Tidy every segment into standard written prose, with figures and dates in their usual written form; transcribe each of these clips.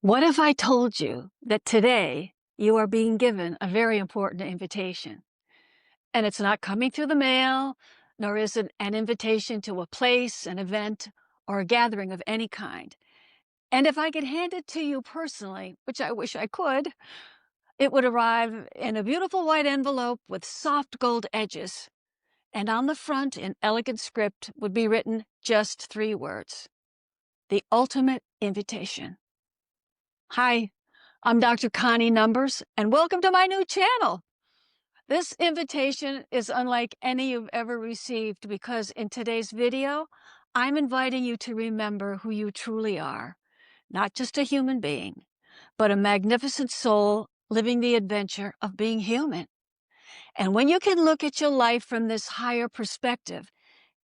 What if I told you that today you are being given a very important invitation? And it's not coming through the mail, nor is it an invitation to a place, an event, or a gathering of any kind. And if I could hand it to you personally, which I wish I could, it would arrive in a beautiful white envelope with soft gold edges. And on the front, in elegant script, would be written just three words: the ultimate invitation. Hi, I'm Dr. Connie Numbers, and welcome to my new channel. This invitation is unlike any you've ever received because in today's video, I'm inviting you to remember who you truly are. Not just a human being, but a magnificent soul living the adventure of being human. And when you can look at your life from this higher perspective,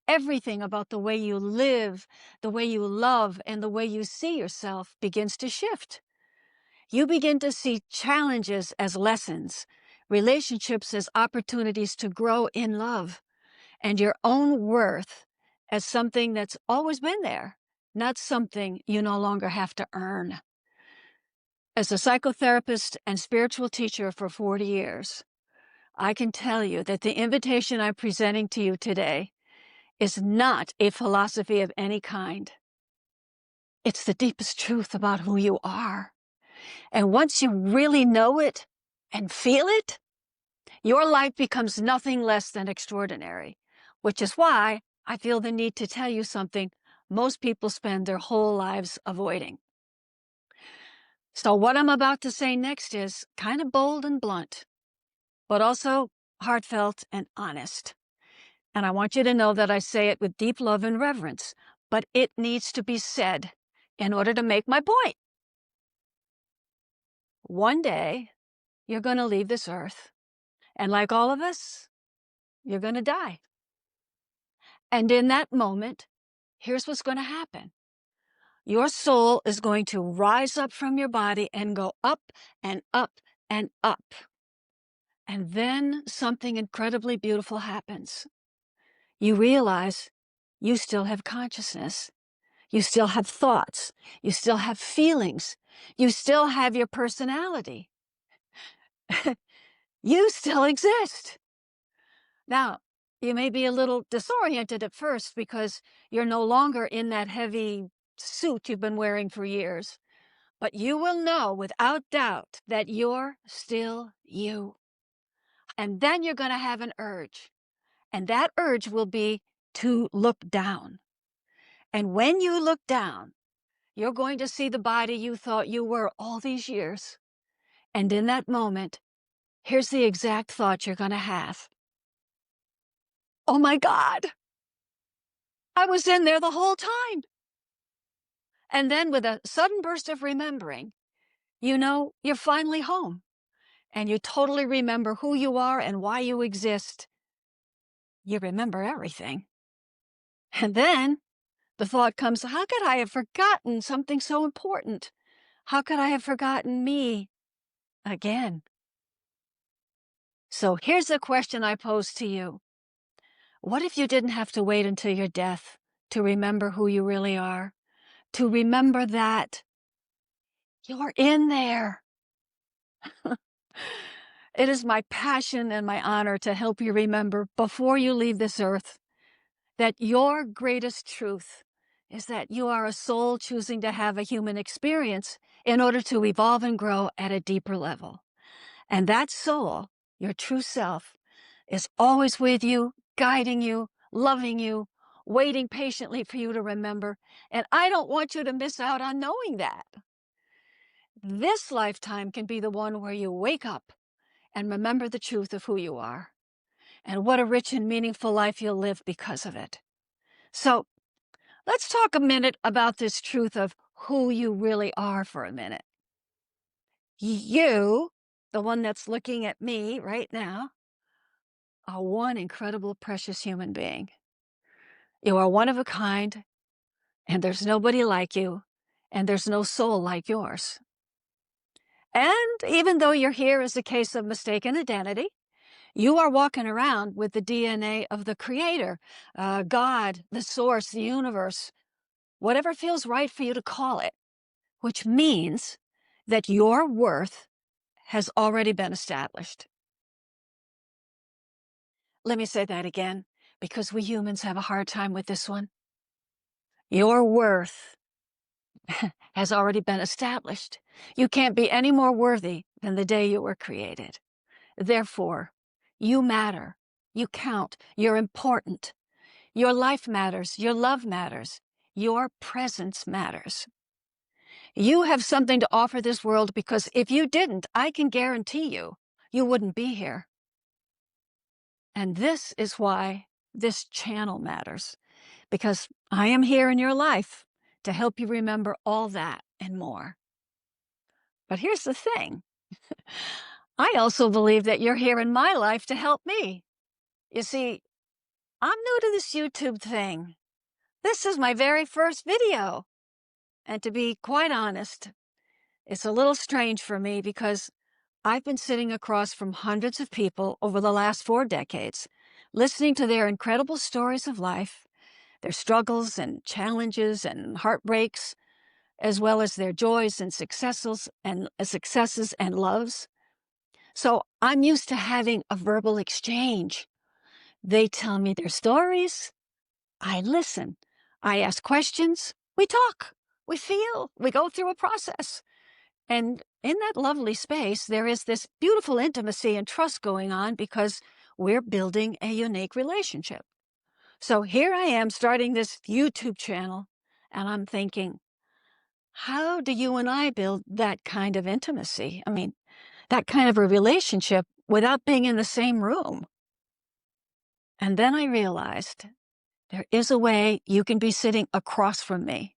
everything about the way you live, the way you love, and the way you see yourself begins to shift. You begin to see challenges as lessons, relationships as opportunities to grow in love, and your own worth as something that's always been there, not something you no longer have to earn. As a psychotherapist and spiritual teacher for 40 years, I can tell you that the invitation I'm presenting to you today is not a philosophy of any kind. It's the deepest truth about who you are. And once you really know it and feel it, your life becomes nothing less than extraordinary, which is why I feel the need to tell you something most people spend their whole lives avoiding. So what I'm about to say next is kind of bold and blunt, but also heartfelt and honest. And I want you to know that I say it with deep love and reverence, but it needs to be said in order to make my point. One day, you're going to leave this earth. And like all of us, you're going to die. And in that moment, here's what's going to happen. Your soul is going to rise up from your body and go up and up and up. And then something incredibly beautiful happens. You realize you still have consciousness. You still have thoughts. You still have feelings. You still have your personality. You still exist. Now, you may be a little disoriented at first because you're no longer in that heavy suit you've been wearing for years, but you will know without doubt that you're still you. And then you're going to have an urge, and that urge will be to look down. And when you look down, you're going to see the body you thought you were all these years. And in that moment, here's the exact thought you're going to have. Oh my God, I was in there the whole time. And then with a sudden burst of remembering, you know you're finally home and you totally remember who you are and why you exist. You remember everything. And then the thought comes, how could I have forgotten something so important? How could I have forgotten me again? So here's the question I pose to you. What if you didn't have to wait until your death to remember who you really are? To remember that you're in there. It is my passion and my honor to help you remember before you leave this earth that your greatest truth is that you are a soul choosing to have a human experience in order to evolve and grow at a deeper level. And that soul, your true self, is always with you, guiding you, loving you, waiting patiently for you to remember. And I don't want you to miss out on knowing that. This lifetime can be the one where you wake up and remember the truth of who you are. And what a rich and meaningful life you'll live because of it. So let's talk a minute about this truth of who you really are for a minute. You, the one that's looking at me right now, are one incredible, precious human being. You are one of a kind, and there's nobody like you, and there's no soul like yours. And even though you're here as a case of mistaken identity, you are walking around with the DNA of the Creator, God, the Source, the universe, whatever feels right for you to call it, which means that your worth has already been established. Let me say that again, because we humans have a hard time with this one. Your worth has already been established. You can't be any more worthy than the day you were created. Therefore, you matter. You count. You're important. Your life matters. Your love matters. Your presence matters. You have something to offer this world because if you didn't, I can guarantee you wouldn't be here. And this is why this channel matters, because I am here in your life to help you remember all that and more. But here's the thing. I also believe that you're here in my life to help me. You see, I'm new to this YouTube thing. This is my very first video. And to be quite honest, it's a little strange for me because I've been sitting across from hundreds of people over the last 4 decades, listening to their incredible stories of life, their struggles and challenges and heartbreaks, as well as their joys and successes and loves. So I'm used to having a verbal exchange. They tell me their stories. I listen. I ask questions. We talk. We feel. We go through a process. And in that lovely space, there is this beautiful intimacy and trust going on because we're building a unique relationship. So here I am starting this YouTube channel, and I'm thinking, how do you and I build that kind of intimacy? I mean, that kind of a relationship without being in the same room. And then I realized there is a way you can be sitting across from me,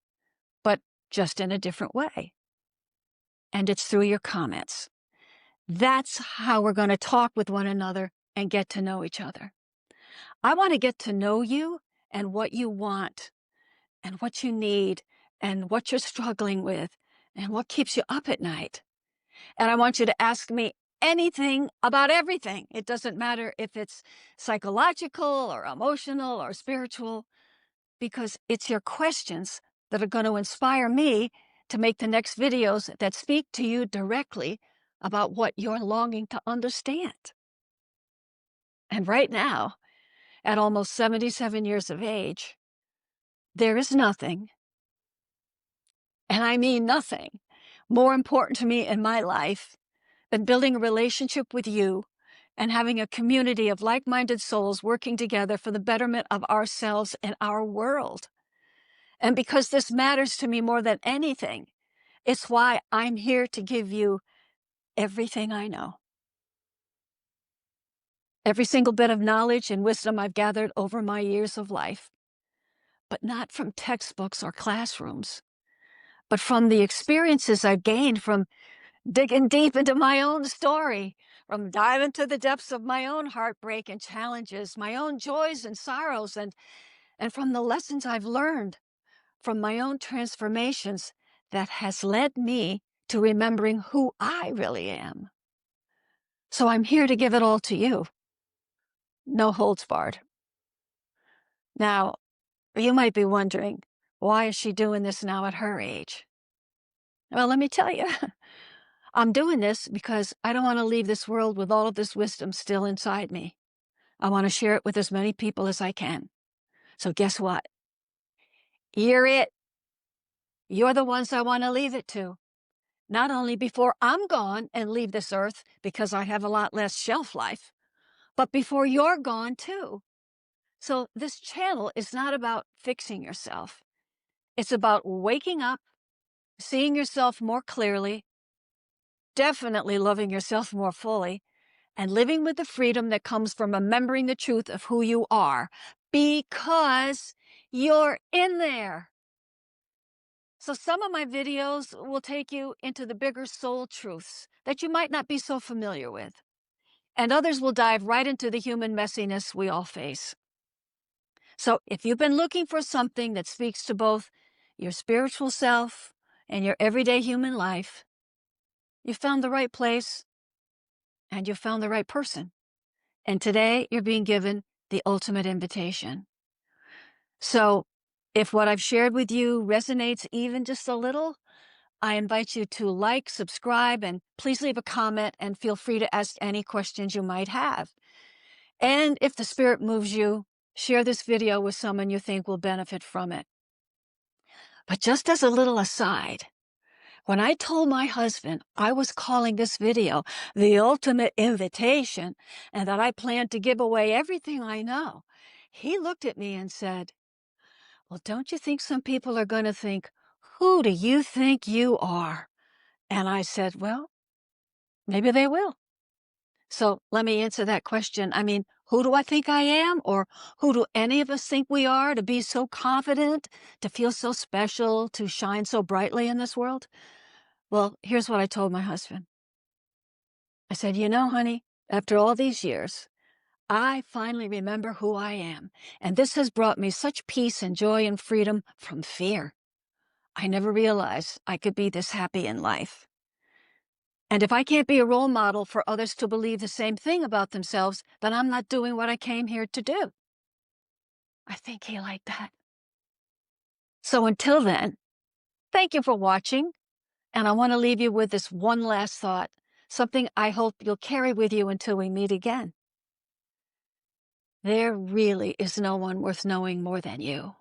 but just in a different way. And it's through your comments. That's how we're going to talk with one another and get to know each other. I want to get to know you and what you want and what you need and what you're struggling with and what keeps you up at night. And I want you to ask me anything about everything. It doesn't matter if it's psychological or emotional or spiritual, because it's your questions that are going to inspire me to make the next videos that speak to you directly about what you're longing to understand. And right now, at almost 77 years of age, there is nothing, and I mean nothing, more important to me in my life than building a relationship with you and having a community of like-minded souls working together for the betterment of ourselves and our world. And because this matters to me more than anything, it's why I'm here to give you everything I know. Every single bit of knowledge and wisdom I've gathered over my years of life, but not from textbooks or classrooms, but from the experiences I've gained from digging deep into my own story, from diving to the depths of my own heartbreak and challenges, my own joys and sorrows, and from the lessons I've learned from my own transformations that has led me to remembering who I really am. So I'm here to give it all to you. No holds barred. Now, you might be wondering, why is she doing this now at her age? Well, let me tell you. I'm doing this because I don't want to leave this world with all of this wisdom still inside me. I want to share it with as many people as I can. So guess what? You're it. You're the ones I want to leave it to. Not only before I'm gone and leave this earth because I have a lot less shelf life, but before you're gone too. So this channel is not about fixing yourself. It's about waking up, seeing yourself more clearly, definitely loving yourself more fully, and living with the freedom that comes from remembering the truth of who you are, because you're in there. So some of my videos will take you into the bigger soul truths that you might not be so familiar with, and others will dive right into the human messiness we all face. So if you've been looking for something that speaks to both your spiritual self and your everyday human life, you found the right place and you found the right person. And today you're being given the ultimate invitation. So if what I've shared with you resonates even just a little, I invite you to like, subscribe, and please leave a comment and feel free to ask any questions you might have. And if the spirit moves you, share this video with someone you think will benefit from it. But just as a little aside, when I told my husband I was calling this video the ultimate invitation and that I planned to give away everything I know, he looked at me and said, "Well, don't you think some people are going to think, 'Who do you think you are?'" And I said, "Well, maybe they will." So let me answer that question. I mean, who do I think I am? Or who do any of us think we are to be so confident, to feel so special, to shine so brightly in this world? Well, here's what I told my husband. I said, honey, after all these years, I finally remember who I am. And this has brought me such peace and joy and freedom from fear. I never realized I could be this happy in life. And if I can't be a role model for others to believe the same thing about themselves, then I'm not doing what I came here to do. I think he liked that. So until then, thank you for watching. And I want to leave you with this one last thought, something I hope you'll carry with you until we meet again. There really is no one worth knowing more than you.